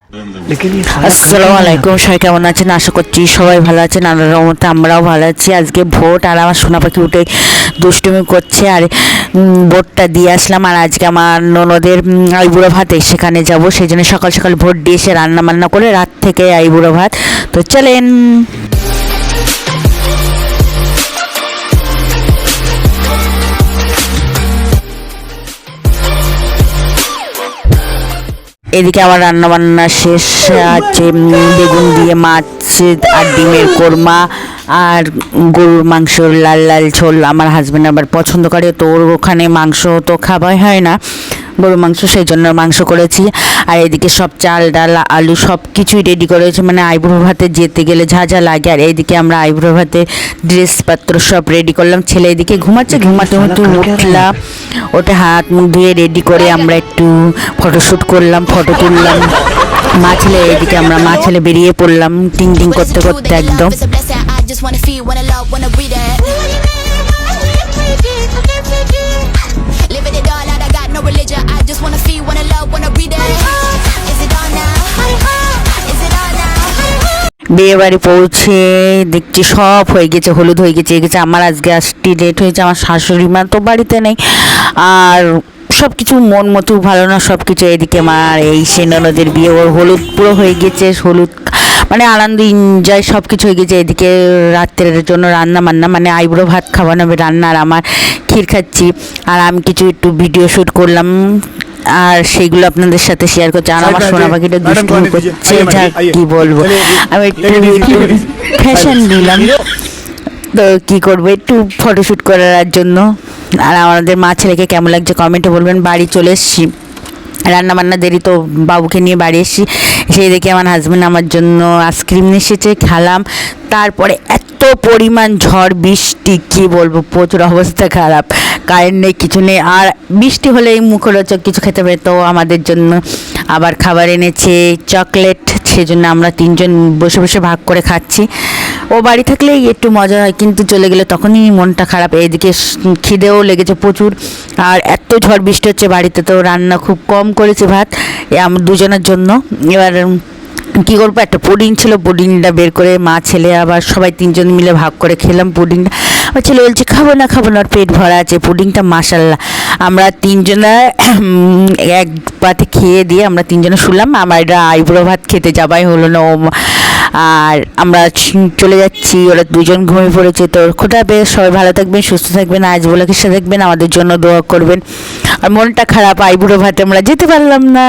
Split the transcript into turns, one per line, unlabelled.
আসসালামু আলাইকুম, সবাই কেমন আছেন? আশা করছি সবাই ভালো আছেন। আল্লাহর রহমতে আমরাও ভালো আছি। আজকে ভোট আর আমার সোনা পাখি উঠে দুষ্টুমি করছে আর ভোটটা দিয়ে আসলাম। আর আজকে আমার ননদের আইবুড়ো ভাত, সেখানে যাব, সেই জন্য সকাল সকাল ভোট দিয়ে এসে রান্না বান্না করে রাত থেকে আইবুড়ো ভাত। তো চলেন। এদিকে আমার রান্না বান্না শেষ আছে, বেগুন দিয়ে মাছ আর ডিমের কোরমা আর গরুর মাংস লাল লাল ঝোল। আমার হাজব্যান্ড আবার পছন্দ করে, তো ওর ওখানে মাংস তো খাওয়াই হয় না, গরুর মাংস, সেই জন্য মাংস করেছি। আর এদিকে সব চাল ডাল আলু সব কিছুই রেডি করেছি, মানে আইবুড়ো ভাতে যেতে গেলে যা যা লাগে। আর এইদিকে আমরা আইবুড়ো ভাতে ড্রেসপত্র সব রেডি করলাম। ছেলে এদিকে ঘুমাচ্ছে, ঘুমাতে উঠলাম, ওটা হাত মুখ ধুয়ে রেডি করে আমরা একটু ফটোশ্যুট করলাম, ফটো তুললাম। মা ছেলে এদিকে আমরা মা ছেলে বেরিয়ে পড়লাম টিং টিং করতে করতে একদম। বিয়ে বাড়ি পৌঁছে দেখছি সব হয়ে গেছে, হলুদ হয়ে গেছে। আমার আজকে আসতে লেট হয়েছে, আমার শাশুড়ি মা তো বাড়িতে নেই, আর সব কিছু মন মতো ভালো না সব কিছু। এদিকে আমার এই সে ননদের বিয়ে, ওর হলুদ পুরো হয়ে গেছে, হলুদ মানে আনন্দ এনজয় সব কিছু হয়ে গেছে। এদিকে রাত্রের জন্য রান্না বান্না, মানে আইবুড়ো ভাত খাওয়ানো হবে রান্না, আর আমার ক্ষীর খাচ্ছি। আর আমি কিছু একটু ভিডিও শ্যুট করলাম, আর সেইগুলো আপনাদের সাথে শেয়ার করছি। আর আমার সোনা পাখিটা দুষ্টুমি করছে, যা কি বলবো। আমি একটু ফ্যাশন দিলাম, তো কী করবো, একটু ফটোশ্যুট করার জন্য। আর আমাদের মা ছেলেকে কেমন লাগছে কমেন্টে বলবেন। বাড়ি চলে এসেছি, রান্না বান্না দেরি, তো বাবুকে নিয়ে বাড়ি এসেছি। সেই দেখে আমার হাজব্যান্ড আমার জন্য আইসক্রিম নিয়ে এসেছে, খেলাম। তারপরে এত পরিমাণ ঝড় বৃষ্টি, কী বলবো, প্রচুর অবস্থা খারাপ, কারেন্ট নেই, কিছু নেই। আর বৃষ্টি হলে এই মুখরোচক কিছু খেতে পারে, তো আমাদের জন্য আবার খাবার এনেছে চকলেট, সেজন্য আমরা তিনজন বসে বসে ভাগ করে খাচ্ছি। ও বাড়ি থাকলেই একটু মজা হয়, কিন্তু চলে গেলে তখনই মনটা খারাপ। এইদিকে খিদেও লেগেছে প্রচুর, আর এত ঝড় বৃষ্টি হচ্ছে বাড়িতে, তো রান্না খুব কম করেছে ভাত আমার দুজনের জন্য। এবার কী করবো, একটা পুডিং ছিল, পুডিংটা বের করে মা ছেলে আবার সবাই তিনজন মিলে ভাগ করে খেলাম পুডিংটা। আমার ছেলে বলছে খাবো না, ওর পেট ভরা আছে। পুডিংটা মাশাল্লাহ আমরা তিনজনা এক পাতে খেয়ে দিয়ে আমরা তিনজনে শুলাম। আমার আইবুড়ো ভাত খেতে যাবাই হলো না, আর আমরা চলে যাচ্ছি, ওরা দুজন ঘুমিয়ে পড়েছে। তো খোদা হাফেজ, সবাই ভালো থাকবেন, সুস্থ থাকবেন, আজ বলে কিছু থাকবেন, আমাদের জন্য দোয়া করবেন। আর মনটা খারাপ, আইবুড়ো ভাতে আমরা যেতে পারলাম না।